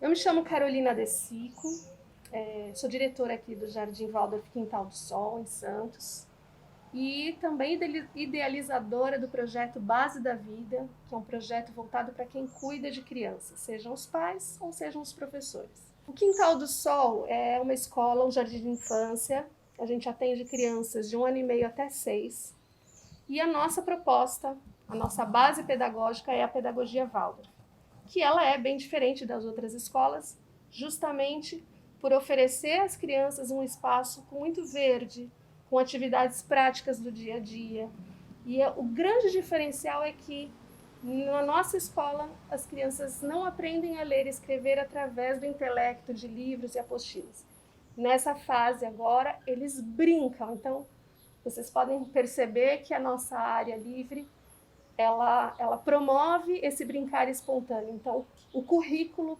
Eu me chamo Carolina De Sico, sou diretora aqui do Jardim Waldorf Quintal do Sol, em Santos, e também idealizadora do projeto Base da Vida, que é um projeto voltado para quem cuida de crianças, sejam os pais ou sejam os professores. O Quintal do Sol é uma escola, um jardim de infância, a gente atende crianças de 1 ano e meio até 6, e a nossa proposta, a nossa base pedagógica é a pedagogia Waldorf, que ela é bem diferente das outras escolas, justamente por oferecer às crianças um espaço com muito verde, com atividades práticas do dia a dia. E o grande diferencial é que na nossa escola as crianças não aprendem a ler e escrever através do intelecto, de livros e apostilas. Nessa fase agora, eles brincam. Então, vocês podem perceber que a nossa área livre ela promove esse brincar espontâneo. Então, o currículo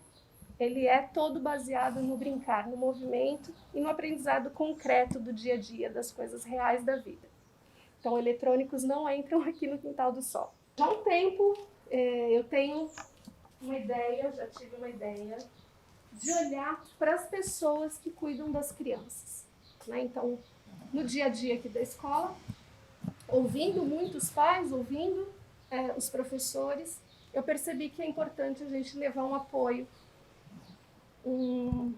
ele é todo baseado no brincar, no movimento e no aprendizado concreto do dia a dia, das coisas reais da vida. Então, eletrônicos não entram aqui no Quintal do Sol. Já há um tempo, eu tenho uma ideia, já tive uma ideia, de olhar para as pessoas que cuidam das crianças. Né? Então, no dia a dia aqui da escola, ouvindo muitos pais, ouvindo os professores, eu percebi que é importante a gente levar um apoio, um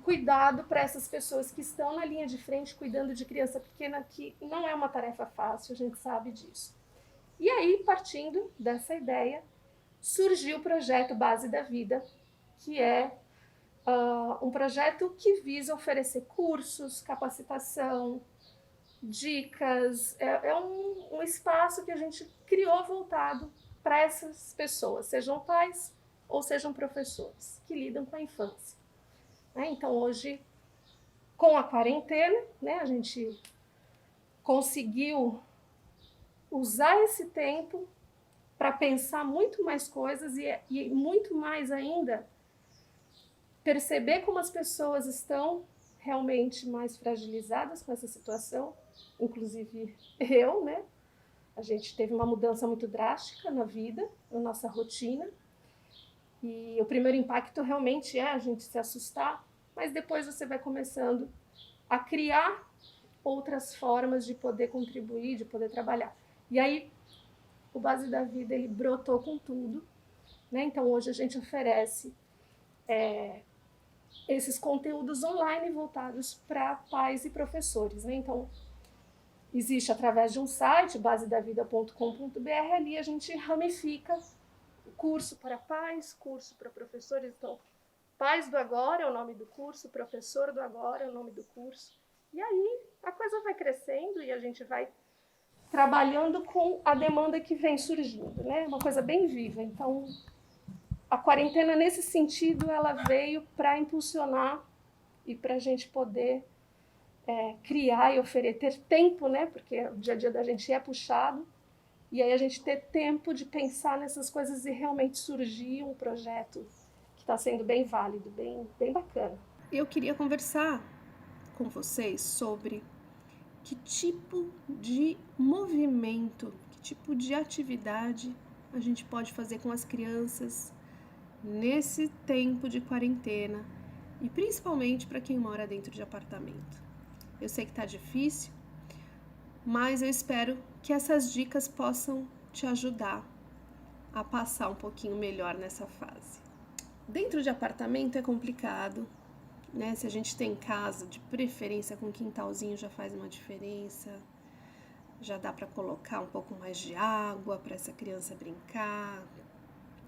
cuidado para essas pessoas que estão na linha de frente cuidando de criança pequena, que não é uma tarefa fácil, a gente sabe disso. E aí, partindo dessa ideia, surgiu o projeto Base da Vida, que é um projeto que visa oferecer cursos, capacitação, dicas, é um espaço que a gente criou voltado para essas pessoas, sejam pais ou sejam professores, que lidam com a infância. Então, hoje, com a quarentena, né, a gente conseguiu usar esse tempo para pensar muito mais coisas e muito mais ainda perceber como as pessoas estão realmente mais fragilizadas com essa situação, inclusive eu, né? A gente teve uma mudança muito drástica na vida, na nossa rotina, e o primeiro impacto realmente é a gente se assustar, mas depois você vai começando a criar outras formas de poder contribuir, de poder trabalhar. E aí o Base da Vida ele brotou com tudo, né? Então hoje a gente oferece esses conteúdos online voltados para pais e professores, né? Então existe através de um site, basedavida.com.br, ali a gente ramifica curso para pais, curso para professores. Então, Pais do Agora é o nome do curso, Professor do Agora é o nome do curso. E aí a coisa vai crescendo e a gente vai trabalhando com a demanda que vem surgindo, né? Uma coisa bem viva. Então, a quarentena, nesse sentido, ela veio para impulsionar e para a gente poder criar e oferecer, ter tempo, né? Porque o dia a dia da gente é puxado, e aí a gente ter tempo de pensar nessas coisas e realmente surgir um projeto que está sendo bem válido, bem bacana. Eu queria conversar com vocês sobre que tipo de movimento, que tipo de atividade a gente pode fazer com as crianças nesse tempo de quarentena e principalmente para quem mora dentro de apartamento. Eu sei que tá difícil, mas eu espero que essas dicas possam te ajudar a passar um pouquinho melhor nessa fase. Dentro de apartamento é complicado, né? Se a gente tem casa, de preferência com quintalzinho já faz uma diferença. Já dá para colocar um pouco mais de água para essa criança brincar.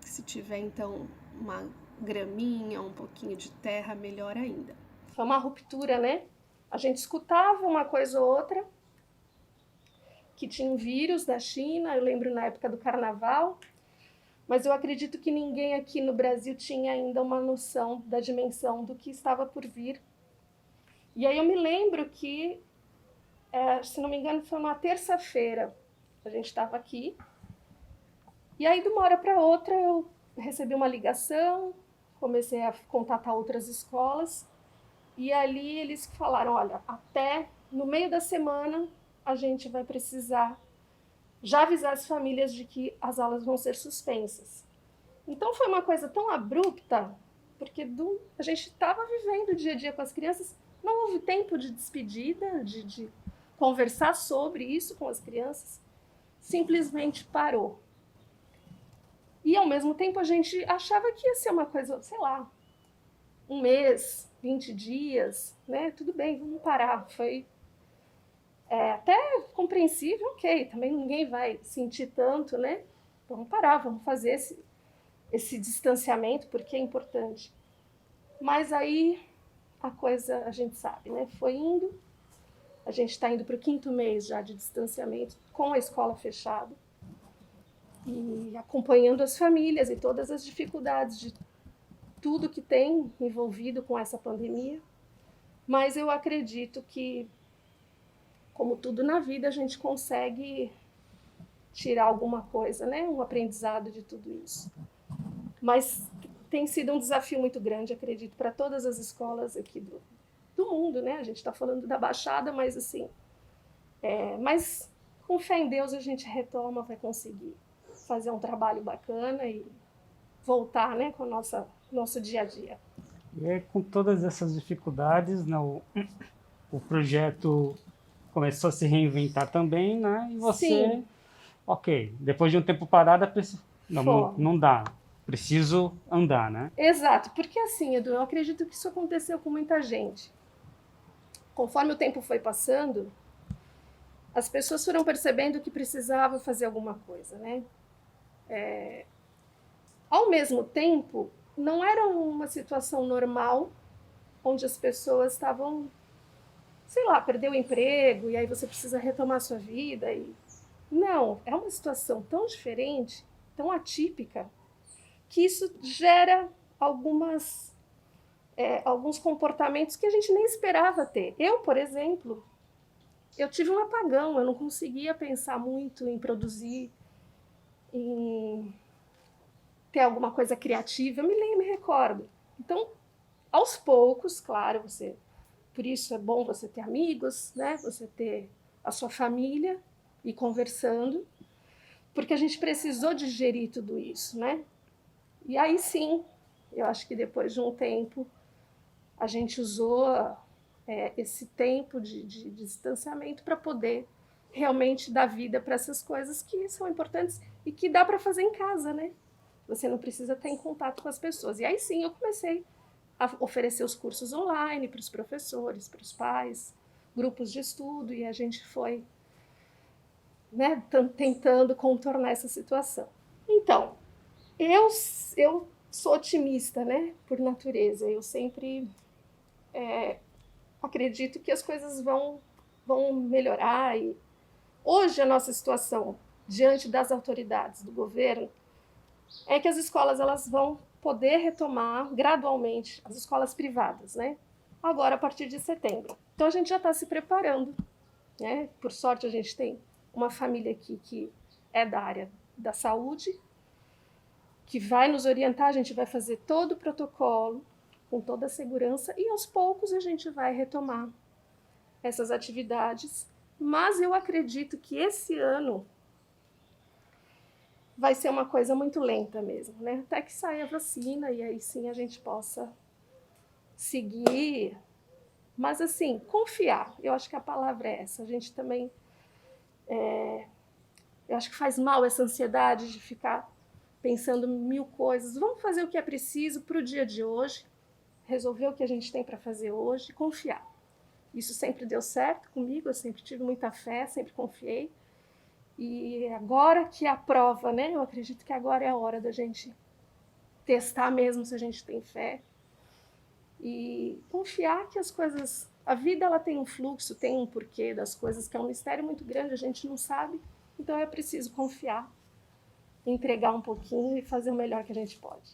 Se tiver então uma graminha, um pouquinho de terra, melhor ainda. Foi uma ruptura, né? A gente escutava uma coisa ou outra, que tinha um vírus da China, eu lembro na época do carnaval, mas eu acredito que ninguém aqui no Brasil tinha ainda uma noção da dimensão do que estava por vir. E aí eu me lembro que, se não me engano, foi uma terça-feira, a gente estava aqui, e aí de uma hora para outra eu recebi uma ligação, comecei a contatar outras escolas, e ali eles falaram, olha, até no meio da semana a gente vai precisar já avisar as famílias de que as aulas vão ser suspensas. Então foi uma coisa tão abrupta porque a gente estava vivendo o dia a dia com as crianças, não houve tempo de despedida, de conversar sobre isso com as crianças, simplesmente parou. E, ao mesmo tempo, a gente achava que ia ser uma coisa, sei lá, um mês, 20 dias, né? Tudo bem, vamos parar. Foi até compreensível, ok, também ninguém vai sentir tanto, né? Vamos parar, vamos fazer esse distanciamento, porque é importante. Mas aí a coisa, a gente sabe, né? Foi indo, a gente está indo para o 5º mês já de distanciamento, com a escola fechada, e acompanhando as famílias e todas as dificuldades de tudo que tem envolvido com essa pandemia. Mas eu acredito que, como tudo na vida, a gente consegue tirar alguma coisa, né? Um aprendizado de tudo isso. Mas tem sido um desafio muito grande, acredito, para todas as escolas aqui do mundo, né? A gente está falando da Baixada, mas assim, mas com fé em Deus a gente retoma, vai conseguir fazer um trabalho bacana e voltar, né, com o nosso dia a dia. E aí, com todas essas dificuldades, né, o projeto começou a se reinventar também, né? E você, Sim. Ok, depois de um tempo parado, não dá, preciso andar, né? Exato, porque assim, Edu, eu acredito que isso aconteceu com muita gente. Conforme o tempo foi passando, as pessoas foram percebendo que precisava fazer alguma coisa, né? Ao mesmo tempo, não era uma situação normal, onde as pessoas estavam, sei lá, perdeu o emprego e aí você precisa retomar a sua vida. Não, é uma situação tão diferente, tão atípica, que isso gera alguns comportamentos que a gente nem esperava ter. Eu, por exemplo, eu tive um apagão, eu não conseguia pensar muito em produzir, em ter alguma coisa criativa, eu me recordo. Então, aos poucos, claro, por isso é bom você ter amigos, né? Você ter a sua família e conversando, porque a gente precisou digerir tudo isso, né? E aí sim, eu acho que depois de um tempo, a gente usou esse tempo de distanciamento para poder realmente dar vida para essas coisas que são importantes e que dá para fazer em casa, né? Você não precisa estar em contato com as pessoas. E aí sim eu comecei a oferecer os cursos online para os professores, para os pais, grupos de estudo, e a gente foi, né, tentando contornar essa situação. Então, eu sou otimista, né, por natureza. Eu sempre acredito que as coisas vão melhorar. E hoje a nossa situação diante das autoridades do governo é que as escolas elas vão poder retomar gradualmente, as escolas privadas, né? Agora a partir de setembro. Então a gente já está se preparando, né? Por sorte a gente tem uma família aqui que é da área da saúde, que vai nos orientar, a gente vai fazer todo o protocolo com toda a segurança e aos poucos a gente vai retomar essas atividades. Mas eu acredito que esse ano vai ser uma coisa muito lenta mesmo, né? Até que saia a vacina e aí sim a gente possa seguir. Mas assim, confiar, eu acho que a palavra é essa. A gente também, eu acho que faz mal essa ansiedade de ficar pensando mil coisas. Vamos fazer o que é preciso para o dia de hoje, resolver o que a gente tem para fazer hoje e confiar. Isso sempre deu certo comigo, eu sempre tive muita fé, sempre confiei. E agora que a prova, né? Eu acredito que agora é a hora da gente testar mesmo se a gente tem fé e confiar que as coisas, a vida ela tem um fluxo, tem um porquê das coisas, que é um mistério muito grande, a gente não sabe. Então é preciso confiar, entregar um pouquinho e fazer o melhor que a gente pode.